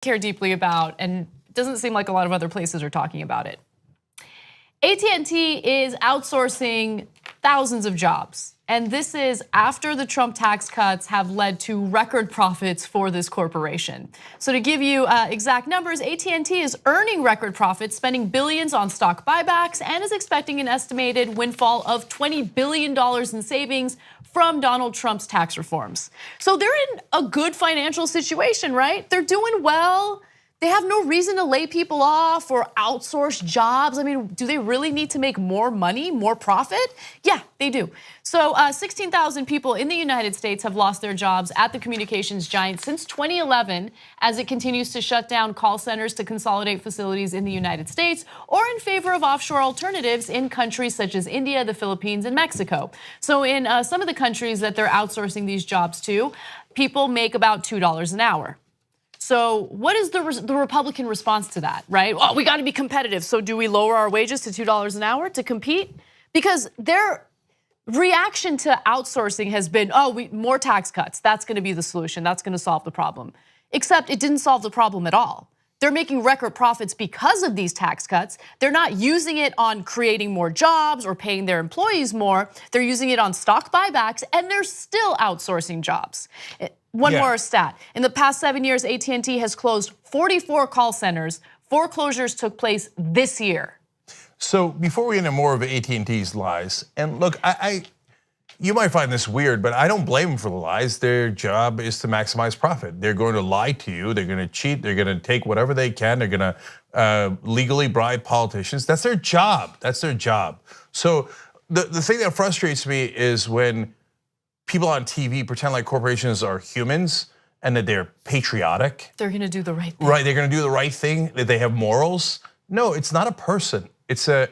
care deeply about, and it doesn't seem like a lot of other places are talking about it. AT&T is outsourcing thousands of jobs. And this is after the Trump tax cuts have led to record profits for this corporation. So to give you exact numbers, AT&T is earning record profits, spending billions on stock buybacks, and is expecting an estimated windfall of $20 billion in savings from Donald Trump's tax reforms. So they're in a good financial situation, right? They're doing well. They have no reason to lay people off or outsource jobs. I mean, do they really need to make more money, more profit? Yeah, they do. So 16,000 people in the United States have lost their jobs at the communications giant since 2011 as it continues to shut down call centers to consolidate facilities in the United States or in favor of offshore alternatives in countries such as India, the Philippines, and Mexico. So in some of the countries that they're outsourcing these jobs to, people make about $2 an hour. So what is the Republican response to that, right? Well, we got to be competitive. So do we lower our wages to $2 an hour to compete? Because their reaction to outsourcing has been, more tax cuts. That's going to be the solution. That's going to solve the problem. Except it didn't solve the problem at all. They're making record profits because of these tax cuts. They're not using it on creating more jobs or paying their employees more. They're using it on stock buybacks, and they're still outsourcing jobs. One more stat. In the past 7 years, AT&T has closed 44 call centers. 4 closures took place this year. So before we get into more of AT&T's lies, and look, you might find this weird, but I don't blame them for the lies. Their job is to maximize profit. They're going to lie to you. They're going to cheat. They're going to take whatever they can. They're going to legally bribe politicians. That's their job. That's their job. So the thing that frustrates me is when people on TV pretend like corporations are humans and that they're patriotic. They're going to do the right thing. Right, they're going to do the right thing, that they have morals. No, it's not a person. It's a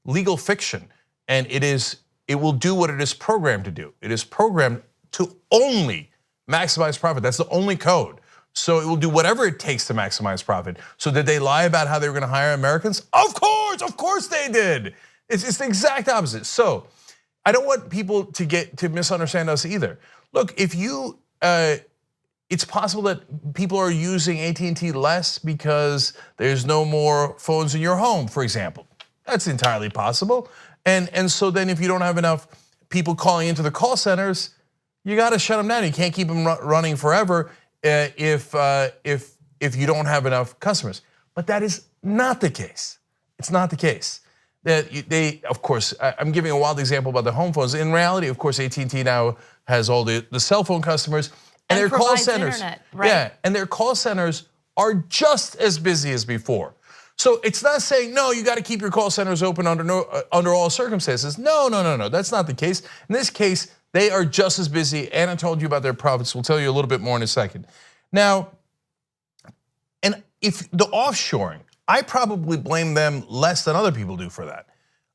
legal fiction, and it will do what it is programmed to do. It is programmed to only maximize profit. That's the only code. So it will do whatever it takes to maximize profit. So did they lie about how they were going to hire Americans? Of course they did. It's the exact opposite. So I don't want people to misunderstand us either. Look, if you, it's possible that people are using AT&T less because there's no more phones in your home, for example. That's entirely possible. And so then if you don't have enough people calling into the call centers, you got to shut them down. You can't keep them running forever if you don't have enough customers. But that is not the case. It's not the case. They, of course, I'm giving a wild example about the home phones. In reality, of course, AT&T now has all the cell phone customers and their call centers. Internet, right? Yeah, and their call centers are just as busy as before. So it's not saying, no, you got to keep your call centers open under all circumstances. No, that's not the case. In this case, they are just as busy. Anna told you about their profits. We'll tell you a little bit more in a second. Now, and if the offshoring, I probably blame them less than other people do for that.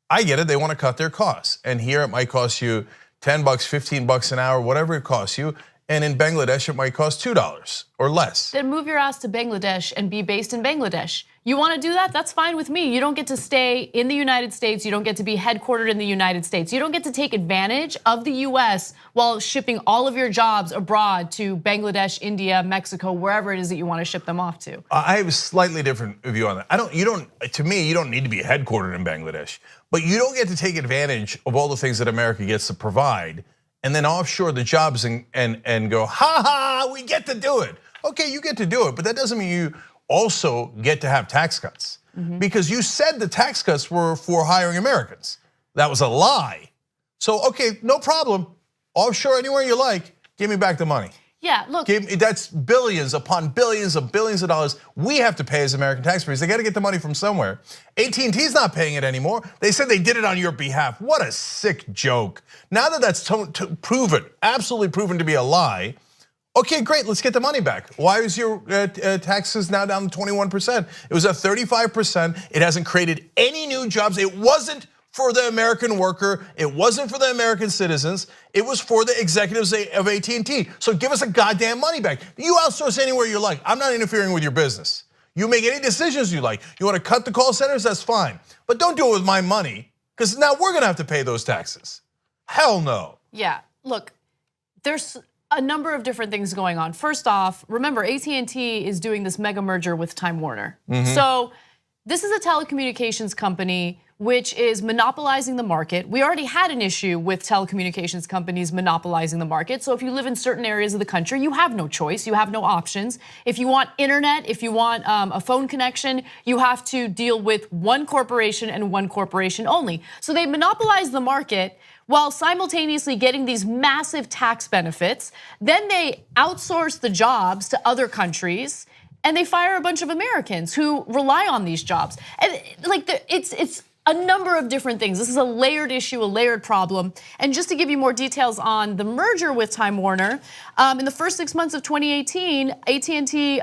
I get it, they want to cut their costs. And here it might cost you $10, $15 an hour, whatever it costs you. And in Bangladesh, it might cost $2 or less. Then move your ass to Bangladesh and be based in Bangladesh. You want to do that? That's fine with me. You don't get to stay in the United States. You don't get to be headquartered in the United States. You don't get to take advantage of the US while shipping all of your jobs abroad to Bangladesh, India, Mexico, wherever it is that you want to ship them off to. I have a slightly different view on that. To me, you don't need to be headquartered in Bangladesh, but you don't get to take advantage of all the things that America gets to provide and then offshore the jobs and go, we get to do it. Okay, you get to do it, but that doesn't mean you also get to have tax cuts. Because you said the tax cuts were for hiring Americans. That was a lie. So, okay, no problem. Offshore anywhere you like, give me back the money. Yeah, look. That's billions upon billions of dollars we have to pay as American taxpayers. They got to get the money from somewhere. AT&T's not paying it anymore. They said they did it on your behalf. What a sick joke. Now that that's absolutely proven to be a lie, okay, great, let's get the money back. Why is your taxes now down to 21%? It was at 35%. It hasn't created any new jobs. It wasn't for the American worker. It wasn't for the American citizens. It was for the executives of AT&T. So give us a goddamn money back. You outsource anywhere you like. I'm not interfering with your business. You make any decisions you like. You want to cut the call centers, that's fine. But don't do it with my money, because now we're going to have to pay those taxes. Hell no. Yeah, look, there's a number of different things going on. First off, remember at&t is doing this mega merger with Time Warner. So this is a telecommunications company which is monopolizing the market. We already had an issue with telecommunications companies monopolizing the market. So if you live in certain areas of the country, you have no choice, you have no options. If you want internet, if you want a phone connection, you have to deal with one corporation and one corporation only. So they monopolize the market while simultaneously getting these massive tax benefits. Then they outsource the jobs to other countries, and they fire a bunch of Americans who rely on these jobs. And it's a number of different things. This is a layered issue, a layered problem. And just to give you more details on the merger with Time Warner, in the first 6 months of 2018, at&t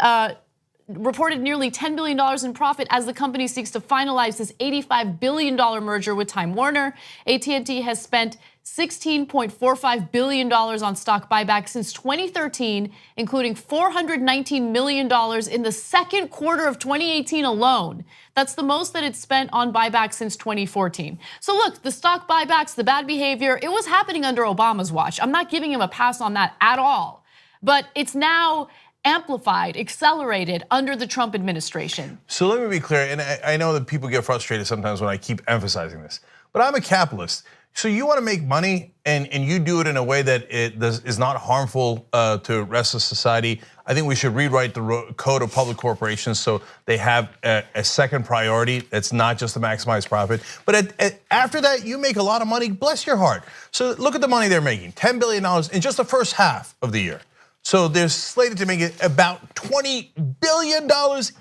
reported nearly $10 billion in profit as the company seeks to finalize this $85 billion merger with Time Warner. at&t has spent $16.45 billion on stock buyback since 2013, including $419 million in the second quarter of 2018 alone. That's the most that it's spent on buyback since 2014. So look, the stock buybacks, the bad behavior, it was happening under Obama's watch. I'm not giving him a pass on that at all. But it's now amplified, accelerated under the Trump administration. So let me be clear, and I know that people get frustrated sometimes when I keep emphasizing this, but I'm a capitalist. So you want to make money and you do it in a way that is not harmful to the rest of society. I think we should rewrite the code of public corporations so they have a second priority that's not just to maximize profit. But after that, you make a lot of money, bless your heart. So look at the money they're making, $10 billion in just the first half of the year. So they're slated to make it about $20 billion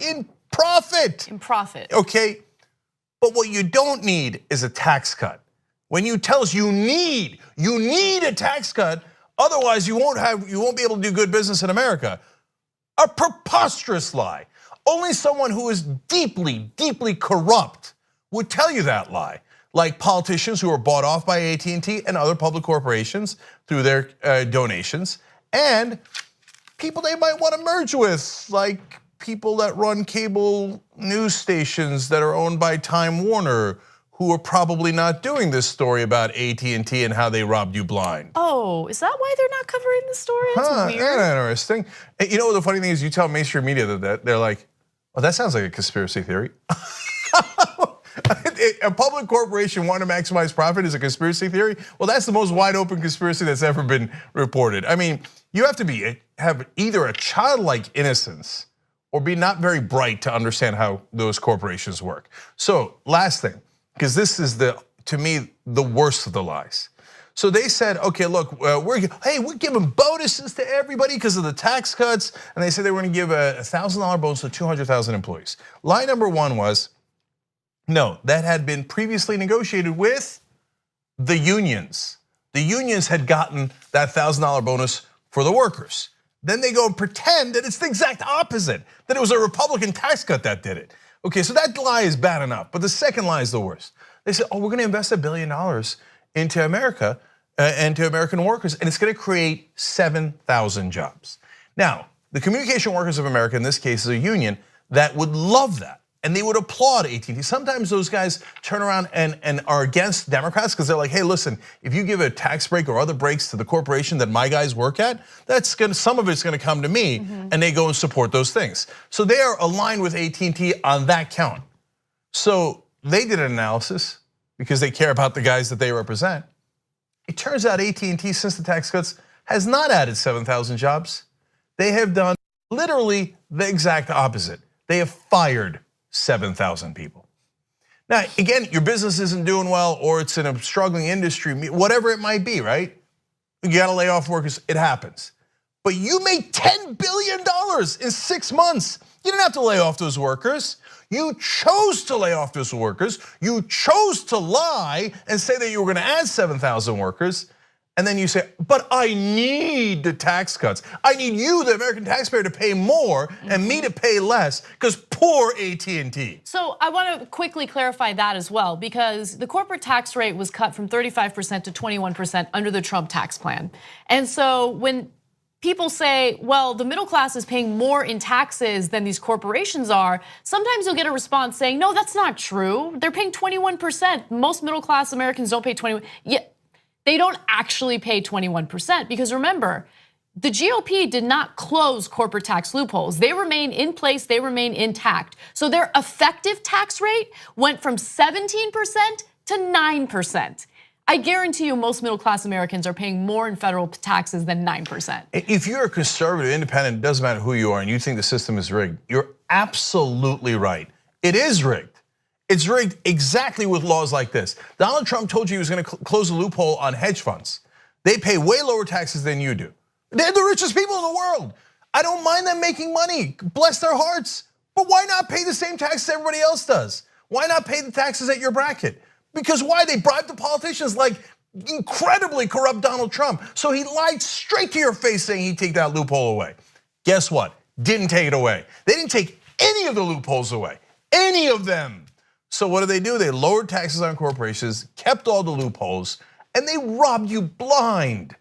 in profit. In profit. Okay, but what you don't need is a tax cut. When you tell us you need a tax cut, otherwise you won't be able to do good business in America. A preposterous lie. Only someone who is deeply, deeply corrupt would tell you that lie. Like politicians who are bought off by at&t and other public corporations through their donations, and people they might want to merge with, like people that run cable news stations that are owned by Time Warner, who are probably not doing this story about at&t and how they robbed you blind. Oh, is that why they're not covering the story? That's weird. Interesting. You know what the funny thing is? You tell mainstream media that they're like, "Oh, that sounds like a conspiracy theory." A public corporation wanting to maximize profit is a conspiracy theory. Well, that's the most wide open conspiracy that's ever been reported. I mean, you have to have either a childlike innocence or be not very bright to understand how those corporations work. So last thing, because this is to me the worst of the lies. So they said, okay, look, we're giving bonuses to everybody because of the tax cuts, and they said they were going to give a $1,000 bonus to 200,000 employees. Lie number one was, no, that had been previously negotiated with the unions. The unions had gotten that $1,000 bonus for the workers. Then they go and pretend that it's the exact opposite, that it was a Republican tax cut that did it. Okay, so that lie is bad enough, but the second lie is the worst. They said, oh, we're gonna invest $1 billion into America and to American workers, and it's gonna create 7,000 jobs. Now, the Communication Workers of America, in this case, is a union that would love that, and they would applaud at&t. Sometimes those guys turn around and are against Democrats because they're like, hey, listen, if you give a tax break or other breaks to the corporation that my guys work at, some of it's gonna come to me, and they go and support those things. So they are aligned with at&t on that count. So they did an analysis because they care about the guys that they represent. It turns out at&t, since the tax cuts, has not added 7,000 jobs. They have done literally the exact opposite. They have fired 7,000 people. Now, again, your business isn't doing well or it's in a struggling industry, whatever it might be, right? You gotta lay off workers, it happens. But you made $10 billion in 6 months. You didn't have to lay off those workers. You chose to lay off those workers. You chose to lie and say that you were gonna add 7,000 workers. And then you say, but I need the tax cuts. I need you, the American taxpayer, to pay more and me to pay less because poor at&t. So I want to quickly clarify that as well, because the corporate tax rate was cut from 35% to 21% under the Trump tax plan. And so when people say, well, the middle class is paying more in taxes than these corporations are, sometimes you'll get a response saying, no, that's not true. They're paying 21%. Most middle class Americans don't pay 21%. Yeah, they don't actually pay 21% because remember, the GOP did not close corporate tax loopholes. They remain in place, they remain intact. So their effective tax rate went from 17% to 9%. I guarantee you most middle-class Americans are paying more in federal taxes than 9%. If you're a conservative, independent, it doesn't matter who you are, and you think the system is rigged, you're absolutely right. It is rigged. It's rigged exactly with laws like this. Donald Trump told you he was gonna close a loophole on hedge funds. They pay way lower taxes than you do. They're the richest people in the world. I don't mind them making money, bless their hearts. But why not pay the same taxes everybody else does? Why not pay the taxes at your bracket? Because why? They bribed the politicians like incredibly corrupt Donald Trump. So he lied straight to your face saying he'd take that loophole away. Guess what? Didn't take it away. They didn't take any of the loopholes away, any of them. So what do? They lowered taxes on corporations, kept all the loopholes, and they robbed you blind.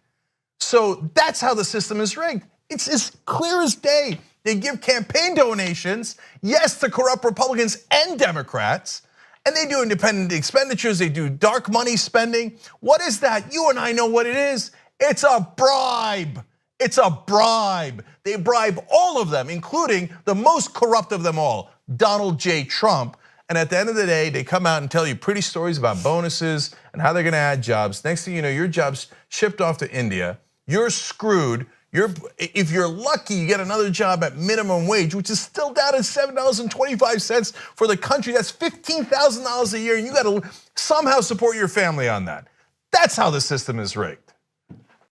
So that's how the system is rigged. It's as clear as day. They give campaign donations, yes, to corrupt Republicans and Democrats, and they do independent expenditures, they do dark money spending. What is that? You and I know what it is. It's a bribe. It's a bribe. They bribe all of them, including the most corrupt of them all, Donald J. Trump. And at the end of the day, they come out and tell you pretty stories about bonuses and how they're gonna add jobs. Next thing you know, your job's shipped off to India. You're screwed. If you're lucky, you get another job at minimum wage, which is still down at $7.25 for the country. That's $15,000 a year, and you got to somehow support your family on that. That's how the system is rigged.